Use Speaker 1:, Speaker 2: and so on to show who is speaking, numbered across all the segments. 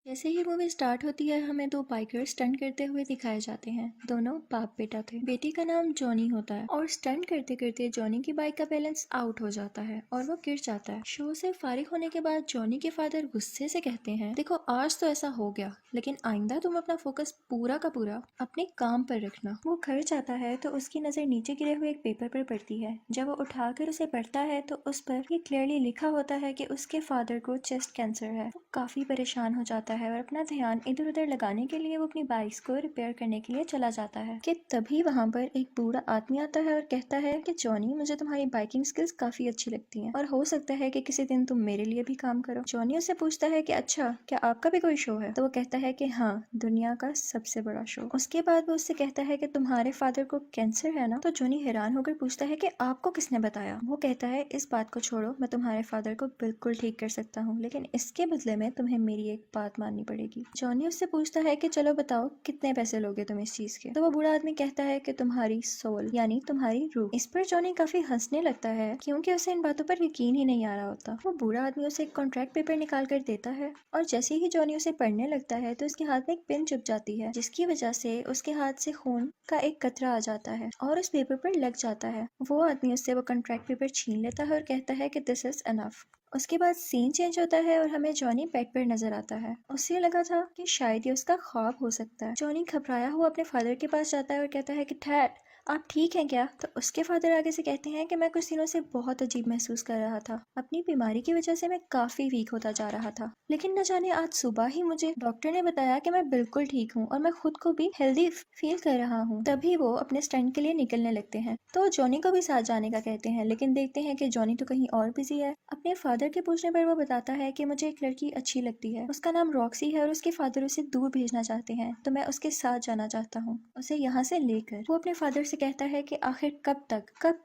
Speaker 1: जैसे ही movie start होती है हमें दो बाइकर्स स्टंट करते हुए दिखाए जाते हैं। दोनों बाप बेटा थे। बेटी का नाम जॉनी होता है और स्टंट करते करते जॉनी की बाइक का बैलेंस आउट हो जाता है और वो गिर जाता है। शो से फारिग होने के बाद जॉनी के फादर गुस्से से कहते हैं, देखो आज तो ऐसा हो गया, लेकिन आइंदा तुम अपना फोकस पूरा का पूरा अपने काम पर रखना। वो घर जाता है तो उसकी नजर नीचे गिरे हुए एक पेपर पर पड़ती है। जब वो उठाकर उसे पढ़ता है तो उस पर ये क्लियरली लिखा होता है कि उसके फादर को चेस्ट कैंसर है। वो काफी परेशान हो जाता है और अपना ध्यान इधर उधर लगाने के लिए वो अपनी बाइक्स को रिपेयर करने के लिए चला जाता है कि तभी वहाँ पर एक बूढ़ा आदमी आता है और कहता है कि जॉनी, मुझे तुम्हारी बाइकिंग स्किल्स काफी अच्छी लगती हैं और हो सकता है कि किसी दिन तुम मेरे लिए भी काम करो। जॉनी उससे पूछता है कि अच्छा, क्या आपका भी कोई शो है? तो वो कहता है कि हाँ, दुनिया का सबसे बड़ा शो। उसके बाद वो उससे कहता है कि तुम्हारे फादर को कैंसर है ना? तो जॉनी हैरान होकर पूछता है कि आपको किसने बताया? वो कहता है, इस बात को छोड़ो, मैं तुम्हारे फादर को बिल्कुल ठीक कर सकता हूँ, लेकिन इसके बदले में तुम्हें मेरी एक बात माननी पड़ेगी। जॉनी उससे पूछता है कि चलो बताओ, कितने पैसे लोगे तुम इस चीज के? तो वो बूढ़ा आदमी कहता है कि तुम्हारी सोल, यानी तुम्हारी रूह। इस पर जॉनी काफी हंसने लगता है क्योंकि उसे इन बातों पर यकीन ही नहीं आ रहा होता। वो बूढ़ा आदमी उसे एक कॉन्ट्रैक्ट पेपर निकाल कर देता है और जैसे ही जॉनी उसे पढ़ने लगता है तो उसके हाथ में एक पिन चुभ जाती है, जिसकी वजह से उसके हाथ से खून का एक कतरा आ जाता है और उस पेपर पर लग जाता है। वो आदमी उससे वो कॉन्ट्रैक्ट पेपर छीन लेता है और कहता है कि दिस इज एनफ। उसके बाद सीन चेंज होता है और हमें जॉनी बेड पर नजर आता है। उसे लगा था कि शायद ये उसका ख्वाब हो सकता है। जॉनी घबराया हुआ अपने फादर के पास जाता है और कहता है कि डैड, आप ठीक हैं क्या? तो उसके फादर आगे से कहते हैं कि मैं कुछ दिनों से बहुत अजीब महसूस कर रहा था। अपनी बीमारी की वजह से मैं काफी वीक होता जा रहा था, लेकिन न जाने आज सुबह ही मुझे डॉक्टर ने बताया कि मैं बिल्कुल ठीक हूँ और मैं खुद को भी हेल्दी फील कर रहा हूँ। तभी वो अपने स्टंट के लिए निकलने लगते हैं तो जॉनी को भी साथ जाने का कहते हैं, लेकिन देखते हैं कि जॉनी तो कहीं और बिजी है। अपने फादर के पूछने पर वो बताता है कि मुझे एक लड़की अच्छी लगती है, उसका नाम रॉक्सी है और उसके फादर उसे दूर भेजना चाहते हैं, तो मैं उसके साथ जाना चाहता हूँ, उसे यहाँ से लेकर। वो अपने फादर से कहता है कि आखिर कब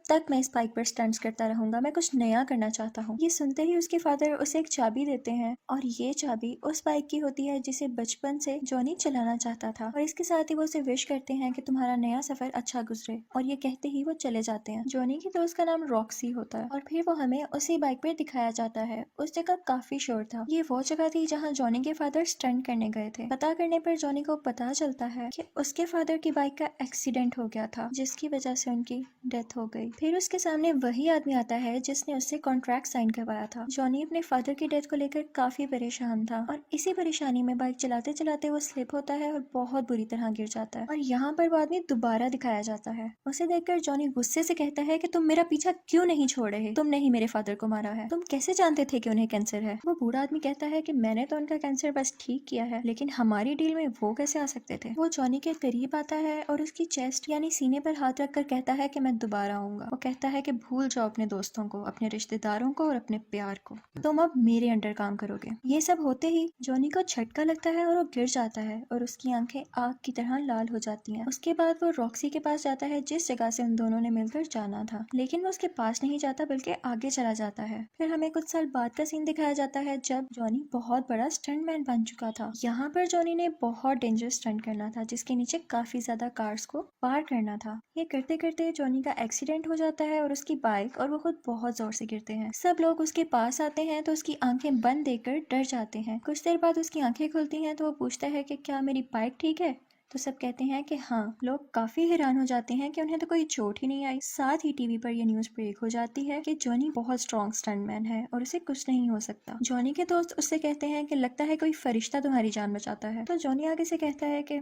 Speaker 1: तक मैं इस बाइक पर स्टंट्स करता रहूंगा, मैं कुछ नया करना चाहता हूँ। ये सुनते ही उसके फादर उसे एक चाबी देते हैं और ये चाबी उस बाइक की होती है जिसे बचपन से जॉनी चलाना चाहता था, और इसके साथ ही वो उसे विश करते हैं कि तुम्हारा नया सफर अच्छा गुजरे, और ये कहते ही वो चले जाते हैं। जॉनी की दोस्त का नाम रॉक्सी होता है और फिर वो हमें उसी बाइक पर दिखाया जाता है। उस जगह काफी शोर था। ये वो जगह थी जहाँ जॉनी के फादर स्टंट करने गए थे। पता करने पर जॉनी को पता चलता है कि उसके फादर की बाइक का एक्सीडेंट हो गया था, जिसकी वजह से उनकी डेथ हो गई। फिर उसके सामने वही आदमी आता है जिसने उससे कॉन्ट्रैक्ट साइन करवाया था। जॉनी अपने फादर की डेथ को लेकर काफी परेशान था और इसी परेशानी में बाइक चलाते चलाते वो स्लिप होता है और बहुत बुरी तरह गिर जाता है। और यहाँ पर वो आदमी दोबारा दिखाया जाता है। उसे देखकर जॉनी गुस्से से कहता है कि तुम मेरा पीछा क्यों नहीं छोड़ रहे? तुमने ही मेरे फादर को मारा है। तुम कैसे जानते थे कि उन्हें कैंसर है? वो बूढ़ा आदमी कहता है कि मैंने तो उनका कैंसर बस ठीक किया है, लेकिन हमारी डील में वो कैसे आ सकते थे? वो जॉनी के करीब आता है और उसकी चेस्ट यानी सीने पर हाथ रखकर कहता है कि मैं दोबारा आऊंगा। वो कहता है कि भूल जाओ अपने दोस्तों को, अपने रिश्तेदारों को और अपने प्यार को, तुम अब मेरे अंडर काम करोगे। ये सब होते ही जॉनी को झटका लगता है और वो गिर जाता है और उसकी आंखें आग की तरह लाल हो जाती हैं। उसके बाद वो रॉक्सी के पास जाता है जिस जगह से उन दोनों ने मिलकर जाना था, लेकिन वो उसके पास नहीं जाता बल्कि आगे चला जाता है। फिर हमें कुछ साल बाद का सीन दिखाया जाता है जब जॉनी बहुत बड़ा स्टंटमैन बन चुका था। यहाँ पर जॉनी ने बहुत डेंजरस स्टंट करना था जिसके नीचे काफी ज्यादा कार्स को पार करना था। ये करते करते जॉनी का एक्सीडेंट हो जाता है और उसकी बाइक और वो खुद बहुत जोर से गिरते हैं। सब लोग उसके पास आते हैं तो उसकी आंखें बंद देखकर डर जाते हैं। कुछ देर बाद उसकी आंखें खुलती हैं तो वो पूछता है कि क्या मेरी बाइक ठीक है? तो सब कहते हैं कि हाँ। लोग काफी हैरान हो जाते हैं कि उन्हें तो कोई चोट ही नहीं आई। साथ ही टीवी पर यह न्यूज ब्रेक हो जाती है कि जॉनी बहुत स्ट्रॉन्ग स्टंटमैन है और उसे कुछ नहीं हो सकता। जॉनी के दोस्त उससे कहते हैं कि लगता है कोई फरिश्ता तुम्हारी जान बचाता है। तो जॉनी आगे से कहता है कि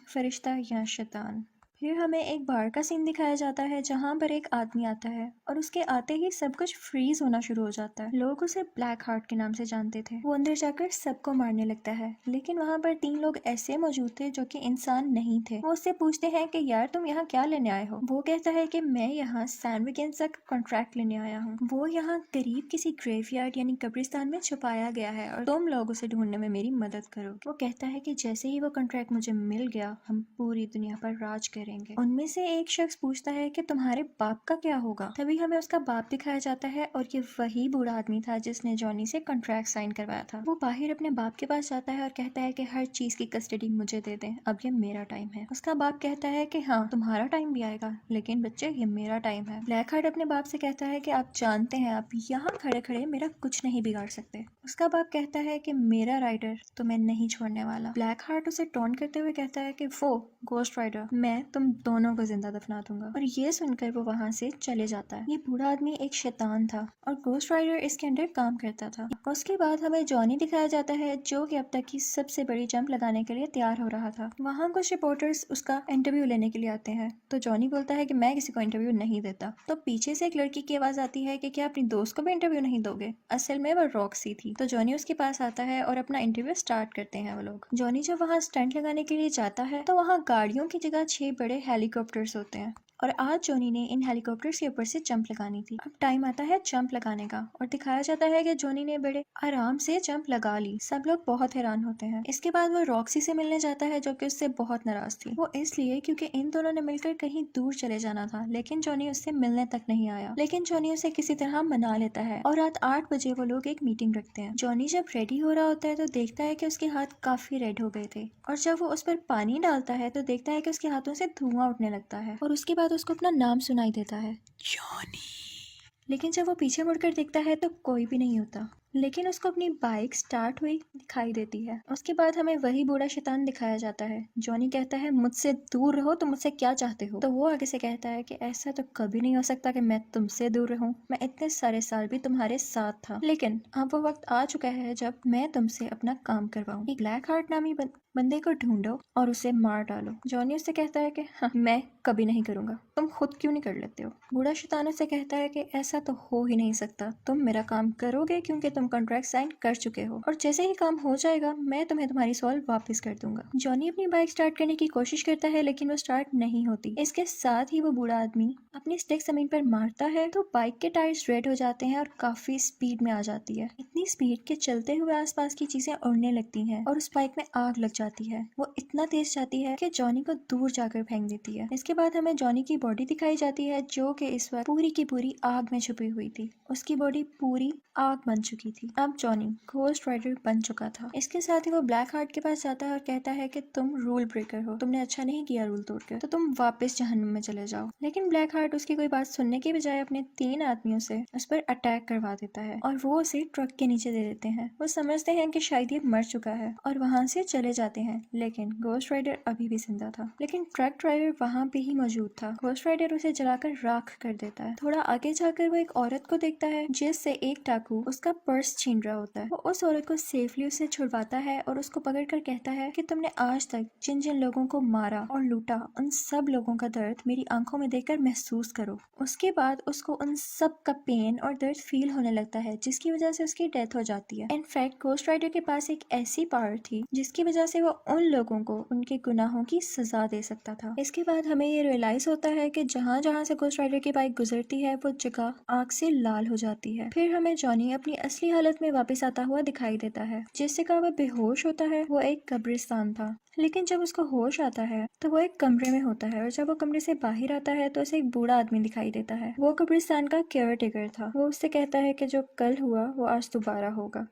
Speaker 1: फरिश्ता या शैतान। फिर हमें एक बार का सीन दिखाया जाता है जहाँ पर एक आदमी आता है और उसके आते ही सब कुछ फ्रीज होना शुरू हो जाता है। लोग उसे ब्लैक हार्ट के नाम से जानते थे। वो अंदर जाकर सबको मारने लगता है, लेकिन वहाँ पर 3 लोग ऐसे मौजूद थे जो कि इंसान नहीं थे। वो उससे पूछते हैं कि यार तुम यहाँ क्या लेने आए हो? वो कहता है कि मैं यहाँ सैम विकिंस का कॉन्ट्रैक्ट लेने आया हूँ। वो यहाँ करीब किसी ग्रेवयार्ड यानी कब्रिस्तान में छुपाया गया है और तुम लोग उसे ढूंढने में मेरी मदद करो। वो कहता है कि जैसे ही वो कॉन्ट्रैक्ट मुझे मिल गया हम पूरी दुनिया पर राज करेंगे। रहेंगे। उनमें से एक शख्स पूछता है कि तुम्हारे बाप का क्या होगा। तभी हमें उसका बाप दिखाया जाता है और ये वही बूढ़ा आदमी था जिसने जॉनी से कॉन्ट्रैक्ट साइन करवाया था। वो बाहर अपने बाप के पास जाता है और कहता है कि हर चीज की कस्टडी मुझे दे दें, अब ये मेरा टाइम है। उसका बाप कहता है कि हाँ तुम्हारा टाइम भी आएगा, लेकिन बच्चे ये मेरा टाइम है। ब्लैक हार्ट अपने बाप से कहता है कि आप जानते हैं आप यहाँ खड़े खड़े मेरा कुछ नहीं बिगाड़ सकते। उसका बाप कहता है कि मेरा राइडर तुम्हें नहीं छोड़ने वाला। ब्लैक हार्ट उसे टॉन्ट करते हुए कहता है कि वो गोस्ट राइडर, मैं तुम दोनों को जिंदा दफना दूंगा। और ये सुनकर वो वहाँ से चले जाता है। ये बूढ़ा आदमी एक शैतान था और गोस्ट राइडर इसके अंडर काम करता था। उसके बाद हमें जॉनी दिखाया जाता है जो कि अब तक की सबसे बड़ी जंप लगाने के लिए तैयार हो रहा था। वहाँ कुछ रिपोर्टर्स उसका इंटरव्यू लेने के लिए आते हैं तो जॉनी बोलता है कि मैं किसी को इंटरव्यू नहीं देता। तो पीछे से एक लड़की की आवाज आती है कि क्या अपनी दोस्त को भी इंटरव्यू नहीं दोगे। असल में वो रॉक्सी थी। तो जॉनी उसके पास आता है और अपना इंटरव्यू स्टार्ट करते हैं वो लोग। जॉनी जब वहाँ स्टंट लगाने के लिए जाता है तो वहाँ गाड़ियों की जगह 6 बड़े हेलीकॉप्टर्स होते हैं और आज जॉनी ने इन हेलीकॉप्टर्स के ऊपर से जंप लगानी थी। अब टाइम आता है जंप लगाने का और दिखाया जाता है कि जॉनी ने बड़े आराम से जंप लगा ली। सब लोग बहुत हैरान होते हैं। इसके बाद वो रॉक्सी से मिलने जाता है जो कि उससे बहुत नाराज थी। वो इसलिए क्योंकि इन दोनों ने मिलकर कहीं दूर चले जाना था, लेकिन जॉनी उससे मिलने तक नहीं आया। लेकिन जॉनी उसे किसी तरह मना लेता है और रात 8 बजे वो लोग एक मीटिंग रखते हैं। जॉनी जब रेडी हो रहा होता है तो देखता है कि उसके हाथ काफी रेड हो गए थे और जब वो उस पर पानी डालता है तो देखता है कि उसके हाथों से धुआं उठने लगता है और उसके बाद उसको अपना नाम सुनाई देता है, जॉनी। लेकिन जब वो पीछे मुड़कर देखता है तो कोई भी नहीं होता, लेकिन उसको अपनी बाइक स्टार्ट हुई दिखाई देती है। उसके बाद हमें वही बूढ़ा शैतान दिखाया जाता है। जॉनी कहता है मुझसे दूर रहो, तुम मुझसे क्या चाहते हो। तो वो आगे से कहता है कि ऐसा तो कभी नहीं हो सकता कि मैं तुमसे दूर रहूं, मैं इतने सारे साल भी तुम्हारे साथ था, लेकिन अब वो वक्त आ चुका है जब मैं तुमसे अपना काम करवाऊं। एक ब्लैक हार्ट नामी बंदे को ढूंढो और उसे मार डालो। जॉनी उससे कहता है कि हाँ मैं कभी नहीं करूंगा, तुम खुद क्यों नहीं कर लेते हो। बूढ़ा शैतान उससे कहता है कि ऐसा तो हो ही नहीं सकता, तुम मेरा काम करोगे क्योंकि तुम कॉन्ट्रैक्ट साइन कर चुके हो और जैसे ही काम हो जाएगा मैं तुम्हें तुम्हारी सोल वापस कर दूंगा। जॉनी अपनी बाइक स्टार्ट करने की कोशिश करता है लेकिन वो स्टार्ट नहीं होती। इसके साथ ही वो बूढ़ा आदमी अपनी स्टिक जमीन पर मारता है तो बाइक के टायर्स रेड हो जाते हैं और काफी स्पीड में आ जाती है। इतनी स्पीड के चलते हुए आसपास की चीजें उड़ने लगती हैं और उस बाइक में आग लग जाती है। वो इतना तेज जाती है कि जॉनी को दूर जाकर फेंक देती है। इसके बाद हमें जॉनी की बॉडी दिखाई जाती है जो कि इस वक्त पूरी की पूरी आग में छुपी हुई थी। उसकी बॉडी पूरी आग बन चुकी थी। अब जॉनी घोस्ट राइडर बन चुका था। इसके साथ ही वो ब्लैक हार्ट के पास जाता है और कहता है कि तुम रूल ब्रेकर हो, तुमने अच्छा नहीं किया रूल तोड़कर, तो तुम वापस जहन्नुम में चले जाओ। लेकिन ब्लैक हार्ट उसकी कोई बात सुनने के बजाय अपने 3 आदमियों से उस पर अटैक करवा देता है और वो उसे ट्रक के नीचे दे देते हैं। वो समझते हैं कि शायद ये मर चुका है और वहाँ से चले जाते हैं, लेकिन घोस्ट राइडर अभी भी जिंदा था। लेकिन ट्रक ड्राइवर वहाँ पे ही मौजूद था। घोस्ट राइडर उसे जलाकर राख कर देता है। थोड़ा आगे जाकर वो एक औरत को देखता है जिससे एक डाकू उसका पर्स छीन रहा होता है। वो उस औरत को सेफली उसे छुड़वाता है और उसको पकड़कर कहता है कि तुमने आज तक जिन जिन लोगों को मारा और लूटा उन सब लोगों का दर्द मेरी आंखों में देखकर महसूस करो। उसके बाद उसको उन सब का पेन और दर्द फील होने लगता है जिसकी वजह से उसकी डेथ हो जाती है। इनफैक्ट घोस्ट राइडर के पास एक ऐसी पावर थी जिसकी वजह से वो उन लोगों को उनके गुनाहों की सजा दे सकता था। इसके बाद हमें ये रियलाइज होता है कि जहाँ जहाँ से घोस्ट राइडर की बाइक गुजरती है वो जगह आग से लाल हो जाती है। फिर हमें जॉनी अपनी असली हालत में वापस आता हुआ दिखाई देता है। जिस जगह वह बेहोश होता है वो एक कब्रिस्तान था, लेकिन जब उसको होश आता है तो वो एक कमरे में होता है और जब वो कमरे से बाहर आता है तो उसे एक बूढ़ा आदमी दिखाई देता है। वो कब्रिस्तान का केयर टेकर था। वो उससे कहता है कि जो कल हुआ वो आज दोबारा होगा।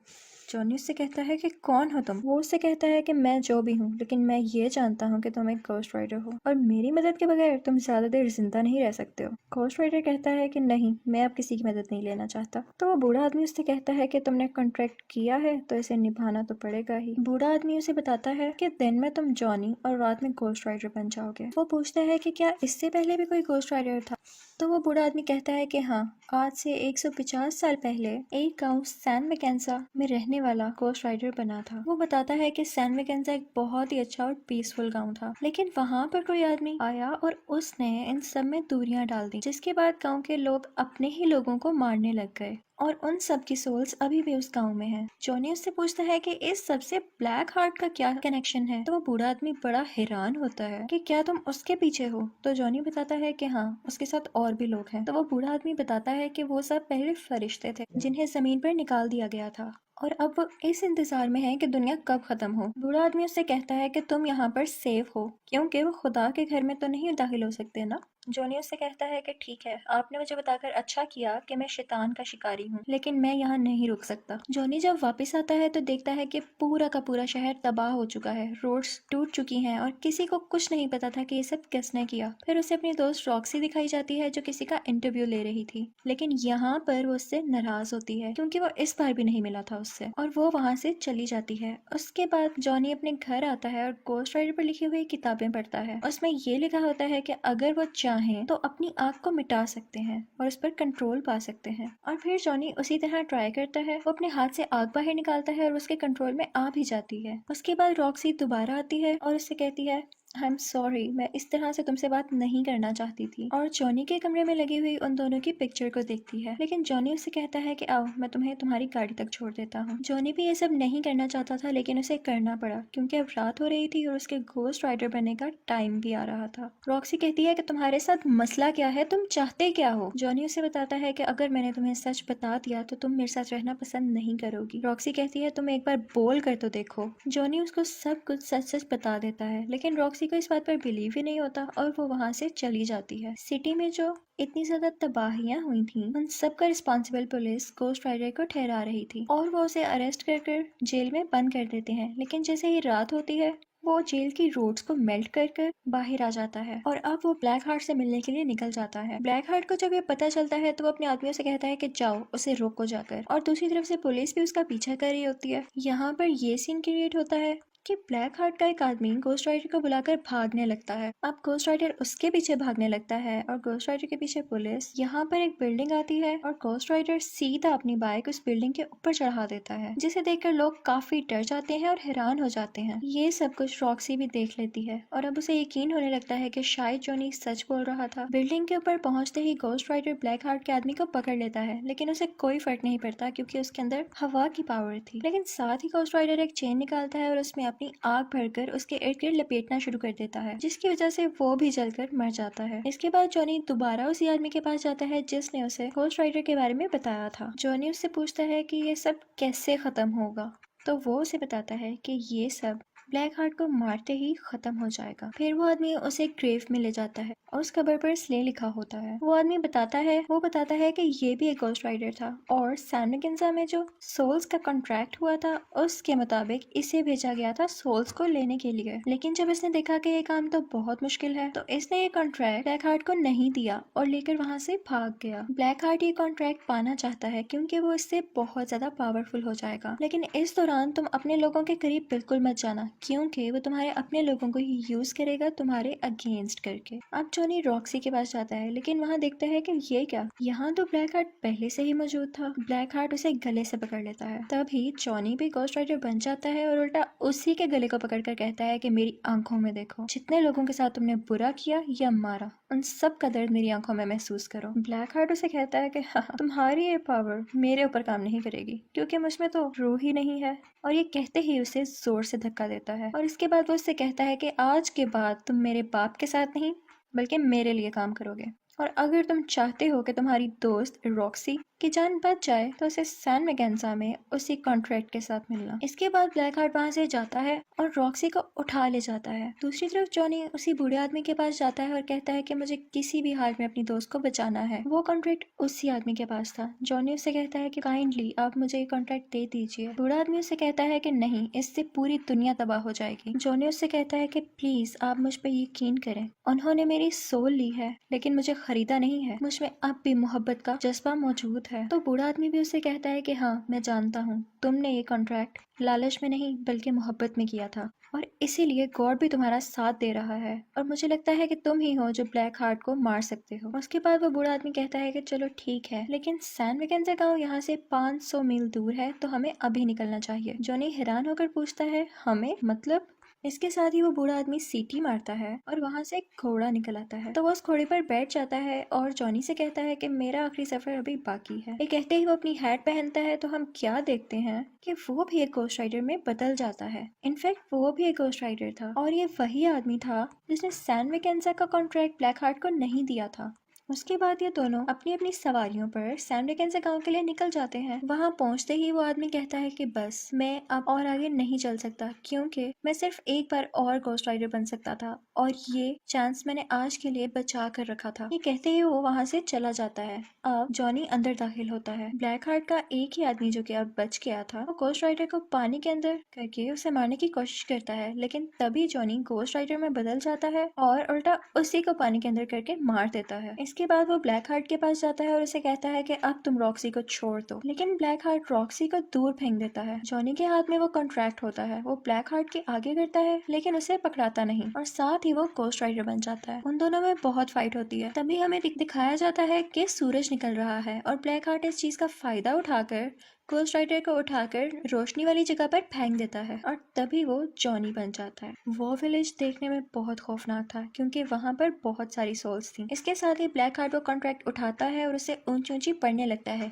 Speaker 1: जॉनी उससे कहता है कि कौन हो तुम। वो उससे कहता है कि मैं जो भी हूँ, लेकिन मैं ये जानता हूँ कि तुम एक घोस्ट राइडर हो और मेरी मदद के बगैर तुम ज्यादा देर जिंदा नहीं रह सकते हो। घोस्ट राइडर कहता है कि नहीं, मैं अब किसी की मदद नहीं लेना चाहता। तो वो बूढ़ा आदमी उससे कहता है कि तुमने कॉन्ट्रैक्ट किया है तो इसे निभाना तो पड़ेगा ही। बूढ़ा आदमी उसे बताता है कि दिन में तुम जॉनी और रात में घोस्ट राइडर बन जाओगे। वो पूछता है कि क्या इससे पहले भी कोई घोस्ट राइडर था। तो वो बूढ़ा आदमी कहता है कि हाँ, आज से 150 साल पहले एक गांव सैन मैकेंजा में रहने वाला घोस्ट राइडर बना था। वो बताता है कि सैन मैकेंजा एक बहुत ही अच्छा और पीसफुल गांव था, लेकिन वहाँ पर कोई आदमी आया और उसने इन सब में दूरियां डाल दी, जिसके बाद गांव के लोग अपने ही लोगों को मारने लग गए और उन सब की सोल्स अभी भी उस गांव में हैं। जॉनी उससे पूछता है कि इस सब से ब्लैक हार्ट का क्या कनेक्शन है। तो वो बूढ़ा आदमी बड़ा हैरान होता है कि क्या तुम उसके पीछे हो। तो जॉनी बताता है कि हाँ, उसके साथ और भी लोग हैं। तो वो बूढ़ा आदमी बताता है कि वो सब पहले फरिश्ते थे जिन्हें जमीन पर निकाल दिया गया था और अब वो इस इंतजार में है कि दुनिया कब खत्म हो। बूढ़ा आदमी उससे कहता है कि तुम यहाँ पर सेफ हो क्योंकि वो खुदा के घर में तो नहीं दाखिल हो सकते ना। जॉनी उससे कहता है कि ठीक है, आपने मुझे बताकर अच्छा किया कि मैं शैतान का शिकारी हूँ, लेकिन मैं यहाँ नहीं रुक सकता। जॉनी जब वापस आता है तो देखता है कि पूरा का पूरा शहर तबाह हो चुका है, रोड्स टूट चुकी हैं और किसी को कुछ नहीं पता था कि ये सब किसने किया। फिर उसे अपनी दोस्त रॉक्सी दिखाई जाती है जो किसी का इंटरव्यू ले रही थी, लेकिन यहाँ पर वो उससे नाराज होती है क्योंकि वो इस बार भी नहीं मिला था उससे, और वो वहाँ से चली जाती है। उसके बाद जॉनी अपने घर आता है और गोस्ट राइडर पर लिखी हुई किताबें पढ़ता है। उसमें ये लिखा होता है कि अगर वो चाहें तो अपनी आग को मिटा सकते हैं और उस पर कंट्रोल पा सकते हैं। और फिर जॉनी उसी तरह ट्राई करता है, वो अपने हाथ से आग बाहर निकालता है और उसके कंट्रोल में आ भी जाती है। उसके बाद रॉक्सी दोबारा आती है और उससे कहती है आई एम सॉरी, मैं इस तरह से तुमसे बात नहीं करना चाहती थी, और जॉनी के कमरे में लगी हुई उन दोनों की पिक्चर को देखती है। लेकिन जॉनी उससे कहता है कि आओ मैं तुम्हें तुम्हारी गाड़ी तक छोड़ देता हूँ। जॉनी भी ये सब नहीं करना चाहता था, लेकिन उसे करना पड़ा क्योंकि अब रात हो रही थी और उसके घोस्ट राइडर बनने का टाइम भी आ रहा था। रॉक्सी कहती है कि तुम्हारे साथ मसला क्या है, तुम चाहते क्या हो। जॉनी उसे बताता है कि अगर मैंने तुम्हें सच बता दिया तो तुम मेरे साथ रहना पसंद नहीं करोगी। रॉक्सी कहती है तुम एक बार बोल कर तो देखो। जॉनी उसको सब कुछ सच सच बता देता है, लेकिन रॉक्सी को इस बात पर बिलीव ही नहीं होता और वो वहाँ से चली जाती है। सिटी में जो इतनी ज्यादा तबाहियां हुई थी, उन सब का रिस्पॉन्सिबल पुलिस घोस्ट राइडर को ठहरा रही थी और वो उसे अरेस्ट कर जेल में बंद कर देते हैं। लेकिन जैसे ही रात होती है वो जेल की रोड्स को मेल्ट कर बाहर आ जाता है और अब वो ब्लैक हार्ट से मिलने के लिए निकल जाता है। ब्लैक हार्ट को जब ये पता चलता है तो वो अपने आदमियों से कहता है कि जाओ उसे रोको जाकर, और दूसरी तरफ से पुलिस भी उसका पीछा कर रही होती है। यहाँ पर ये सीन क्रिएट होता है कि ब्लैक हार्ट का एक आदमी घोस्ट राइडर को बुलाकर भागने लगता है। अब घोस्ट राइडर उसके पीछे भागने लगता है और घोस्ट राइडर के पीछे पुलिस। यहाँ पर एक बिल्डिंग आती है और घोस्ट राइडर सीधा अपनी बाइक उस बिल्डिंग के ऊपर चढ़ा देता है, जिसे देखकर लोग काफी डर जाते हैं और हैरान हो जाते हैं। ये सब कुछ रॉक्सी भी देख लेती है और अब उसे यकीन होने लगता है कि शायद जॉनी सच बोल रहा था। बिल्डिंग के ऊपर पहुंचते ही घोस्ट राइडर ब्लैक हार्ट के आदमी को पकड़ लेता है, लेकिन उसे कोई फर्क नहीं पड़ता क्योंकि उसके अंदर हवा की पावर थी। लेकिन साथ ही घोस्ट राइडर एक चेन निकालता है और उसमें अपनी आग भरकर उसके इर्द गिर्द लपेटना शुरू कर देता है, जिसकी वजह से वो भी जलकर मर जाता है। इसके बाद जॉनी दोबारा उसी आदमी के पास जाता है जिसने उसे घोस्ट राइडर के बारे में बताया था। जॉनी उससे पूछता है कि ये सब कैसे खत्म होगा, तो वो उसे बताता है कि ये सब ब्लैक हार्ट को मारते ही खत्म हो जाएगा। फिर वो आदमी उसे ग्रेव में ले जाता है और उस कबर पर स्ले लिखा होता है। वो आदमी बताता है कि ये भी एक घोस्ट राइडर था और सैन मैकेन्जा में जो सोल्स का कॉन्ट्रैक्ट हुआ था उसके मुताबिक इसे भेजा गया था सोल्स को लेने के लिए। लेकिन जब इसने देखा कि ये काम तो बहुत मुश्किल है तो इसने ये कॉन्ट्रैक्ट ब्लैक हार्ट को नहीं दिया और लेकर वहाँ से भाग गया। ब्लैक हार्ट ये कॉन्ट्रैक्ट पाना चाहता है क्योंकि वो इससे बहुत ज्यादा पावरफुल हो जाएगा, लेकिन इस दौरान तुम अपने लोगों के करीब बिल्कुल मत जाना क्योंकि वो तुम्हारे अपने लोगों को ही यूज करेगा तुम्हारे अगेंस्ट करके। अब जॉनी रॉक्सी के पास जाता है, लेकिन वहाँ देखता है कि ये क्या, यहाँ तो ब्लैक हार्ट पहले से ही मौजूद था। ब्लैक हार्ट उसे गले से पकड़ लेता है। तभी जॉनी भी घोस्ट राइडर बन जाता है और उल्टा उसी के गले को पकड़कर कहता है कि मेरी आंखों में देखो, जितने लोगों के साथ तुमने बुरा किया या मारा उन सब का दर्द मेरी आंखों में महसूस करो। ब्लैक हार्ट उसे कहता है कि हाँ, तुम्हारी ये पावर मेरे ऊपर काम नहीं करेगी क्योंकि मुझमें तो रूह ही नहीं है, और ये कहते ही उसे जोर से धक्का देता है। और इसके बाद वो उससे कहता है कि आज के बाद तुम मेरे बाप के साथ नहीं बल्कि मेरे लिए काम करोगे, और अगर तुम चाहते हो कि तुम्हारी दोस्त रॉक्सी की जान बच जाए तो उसे सैन मैकेन्जा में उसी कॉन्ट्रैक्ट के साथ मिलना। इसके बाद ब्लैक हार्ट वहाँ से जाता है और रॉक्सी को उठा ले जाता है। दूसरी तरफ जॉनी उसी बूढ़े आदमी के पास जाता है और कहता है कि मुझे किसी भी हाल में अपनी दोस्त को बचाना है। वो कॉन्ट्रैक्ट उसी आदमी के पास था। जॉनी उससे कहता है कि काइंडली आप मुझे ये कॉन्ट्रैक्ट दे दीजिए। बूढ़ा आदमी उससे कहता है कि नहीं, इससे पूरी दुनिया तबाह हो जाएगी। जॉनी उससे कहता है कि प्लीज आप मुझ पर यकीन करें, उन्होंने मेरी सोल ली है लेकिन मुझे खरीदा नहीं है, मुझ में अब भी मोहब्बत का जज्बा मौजूद है। तो बूढ़ा आदमी भी उससे कहता है कि हाँ मैं जानता हूँ, तुमने ये कॉन्ट्रैक्ट लालच में नहीं बल्कि मोहब्बत में किया था और इसीलिए गॉड भी तुम्हारा साथ दे रहा है, और मुझे लगता है कि तुम ही हो जो ब्लैक हार्ट को मार सकते हो। उसके बाद वो बूढ़ा आदमी कहता है कि चलो ठीक है, लेकिन सैन मैकेन्जा गांव यहाँ से 500 मील दूर है तो हमें अभी निकलना चाहिए। जॉनी हैरान होकर पूछता है हमें मतलब। इसके साथ ही वो बूढ़ा आदमी सीटी मारता है और वहां से एक घोड़ा निकल आता है, तो वो उस घोड़े पर बैठ जाता है और जॉनी से कहता है कि मेरा आखिरी सफर अभी बाकी है। ये कहते ही वो अपनी हैट पहनता है तो हम क्या देखते हैं कि वो भी एक घोस्ट राइडर में बदल जाता है। इनफैक्ट वो भी एक घोस्ट राइडर था और ये वही आदमी था जिसने सैन मैकेन्जा का कॉन्ट्रैक्ट ब्लैक हार्ट को नहीं दिया था। उसके बाद ये दोनों अपनी अपनी सवारियों पर सैम डिकिंस गांव के लिए निकल जाते हैं। वहां पहुंचते ही वो आदमी कहता है कि बस मैं अब और आगे नहीं चल सकता, क्योंकि मैं सिर्फ एक बार और घोस्ट राइडर बन सकता था और ये चांस मैंने आज के लिए बचा कर रखा था। ये कहते ही वो वहां से चला जाता है। अब जॉनी अंदर दाखिल होता है। ब्लैक हार्ट का एक ही आदमी जो कि अब बच गया था, वो घोस्ट राइडर को पानी के अंदर करके उसे मारने की कोशिश करता है, लेकिन तभी जॉनी घोस्ट राइडर में बदल जाता है और उल्टा उसी को पानी के अंदर करके मार देता है। इसके बाद वो ब्लैक हार्ट के पास जाता है और उसे कहता है कि अब तुम रॉक्सी को छोड़ दो, लेकिन ब्लैक हार्ट रॉक्सी को दूर फेंक देता है। जॉनी के हाथ में वो कॉन्ट्रैक्ट होता है। वो ब्लैक हार्ट के आगे करता है, लेकिन उसे पकड़ाता नहीं और साथ ही वो घोस्ट राइडर बन जाता है। उन दोनों में बहुत फाइट होती है। तभी हमें दिखाया जाता है कि सूरज निकल रहा है और ब्लैक हार्ट इस चीज का फायदा उठाकर घोस्ट राइडर को उठाकर रोशनी वाली जगह पर फेंक देता है और तभी वो जॉनी बन जाता है। वो विलेज देखने में बहुत खौफनाक था, क्योंकि वहां पर बहुत सारी सोल्स थी। इसके साथ ही ब्लैक हार्ट वो कॉन्ट्रैक्ट उठाता है और उसे ऊंची ऊंची पढ़ने लगता है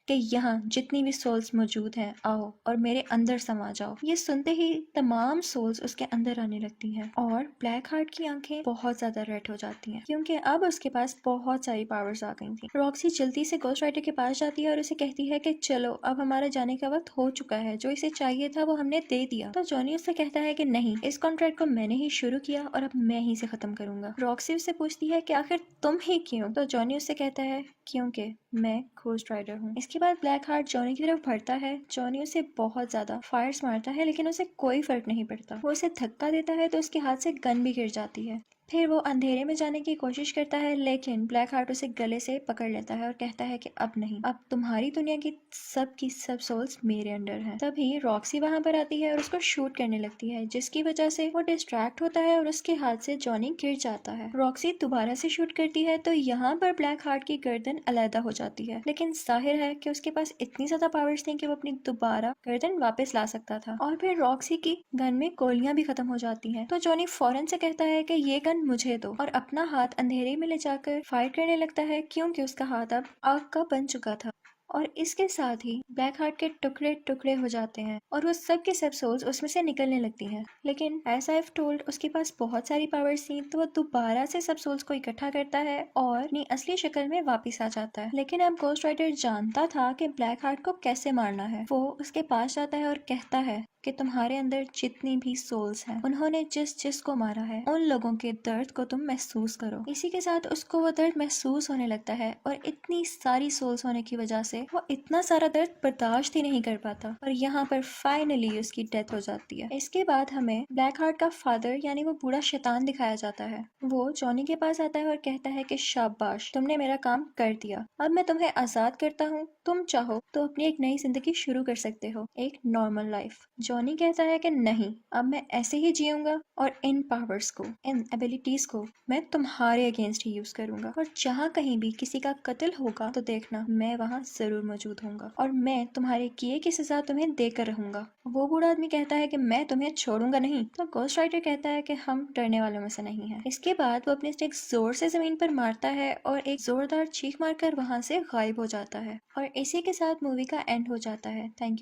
Speaker 1: कि यहाँ जितनी भी सोल्स मौजूद हैं, आओ और मेरे अंदर समा जाओ। ये सुनते ही तमाम सोल्स उसके अंदर आने लगती हैं और ब्लैक हार्ट की आंखें बहुत ज्यादा रेड हो जाती हैं, क्योंकि अब उसके पास बहुत सारी पावर्स आ गई थी। रॉक्सी जल्दी से घोस्ट राइडर के पास जाती है और उसे कहती है कि चलो अब हमारा जाने का वक्त हो चुका है, जो इसे चाहिए था वो हमने दे दिया। तो जॉनी उससे कहता है कि नहीं, इस कॉन्ट्रैक्ट को मैंने ही शुरू किया और अब मैं ही से खत्म करूंगा। रॉक्सी उससे पूछती है कि आखिर तुम ही क्यों? तो जॉनी उससे कहता है क्योंकि मैं घोस्ट राइडर हूँ। इसके बाद ब्लैक हार्ट जॉनी की तरफ बढ़ता है। जॉनी उसे बहुत ज्यादा फायर्स मारता है, लेकिन उसे कोई फर्क नहीं पड़ता। वो उसे धक्का देता है तो उसके हाथ से गन भी गिर जाती है। फिर वो अंधेरे में जाने की कोशिश करता है, लेकिन ब्लैक हार्ट उसे गले से पकड़ लेता है और कहता है कि अब नहीं, अब तुम्हारी दुनिया की सब सोल्स मेरे अंडर हैं। तभी रॉक्सी वहां पर आती है और उसको शूट करने लगती है, जिसकी वजह से वो डिस्ट्रैक्ट होता है और उसके हाथ से जॉनी गिर जाता है। रॉक्सी दोबारा से शूट करती है तो यहाँ पर ब्लैक हार्ट की गर्दन अलहदा हो जाती है, लेकिन जाहिर है कि उसके पास इतनी ज्यादा पावर्स थी कि वो अपनी दोबारा गर्दन वापस ला सकता था। और फिर रॉक्सी की गन में गोलियां भी खत्म हो जाती हैं। तो जॉनी फौरन से कहता है कि ये गन मुझे दो और अपना हाथ अंधेरे में ले जाकर फायर करने लगता है, क्योंकि उसका हाथ अब आग का बन चुका था। और इसके साथ ही ब्लैक हार्ट के टुकड़े टुकड़े हो जाते हैं और वो सब के सब सोल्स उसमें से निकलने लगती हैं। लेकिन एज आई हैव टोल्ड, उसके पास बहुत सारी पावर्स थी, तो वो दोबारा से सब सोल्स को इकट्ठा करता है और अपनी असली शक्ल में वापस आ जाता है। लेकिन अब घोस्ट राइडर जानता था कि ब्लैक हार्ट को कैसे मारना है। वो उसके पास जाता है और कहता है कि तुम्हारे अंदर जितनी भी सोल्स हैं, उन्होंने जिस जिस को मारा है, उन लोगों के दर्द को तुम महसूस करो। इसी के साथ उसको वो दर्द महसूस होने लगता है और इतनी सारी सोल्स होने की वजह से वो इतना सारा दर्द बर्दाश्त ही नहीं कर पाता और यहाँ पर फाइनली उसकी डेथ हो जाती है। इसके बाद हमें ब्लैक हार्ट का फादर यानी वो बूढ़ा शैतान दिखाया जाता है। वो जॉनी के पास आता है और कहता है कि शाबाश, तुमने मेरा काम कर दिया, अब मैं तुम्हें आजाद करता हूँ, तुम चाहो तो अपनी एक नई जिंदगी शुरू कर सकते हो, एक नॉर्मल लाइफ। जॉनी कहता है कि नहीं, अब मैं ऐसे ही जीऊंगा और इन पावर्स को, इन एबिलिटीज को मैं तुम्हारे अगेंस्ट ही यूज करूंगा और जहाँ कहीं भी किसी का कत्ल होगा तो देखना मैं वहाँ जरूर मौजूद होऊंगा और मैं तुम्हारे किए की सजा तुम्हें देकर रहूंगा। वो बूढ़ा आदमी कहता है कि मैं तुम्हें छोड़ूंगा नहीं। तो घोस्ट राइडर कहता है कि हम डरने वालों में से नहीं है। इसके बाद वो अपने स्टिक जोर से जमीन पर मारता है और एक जोरदार चीख मारकर वहां से गायब हो जाता है और इसी के साथ मूवी का एंड हो जाता है। Thank you.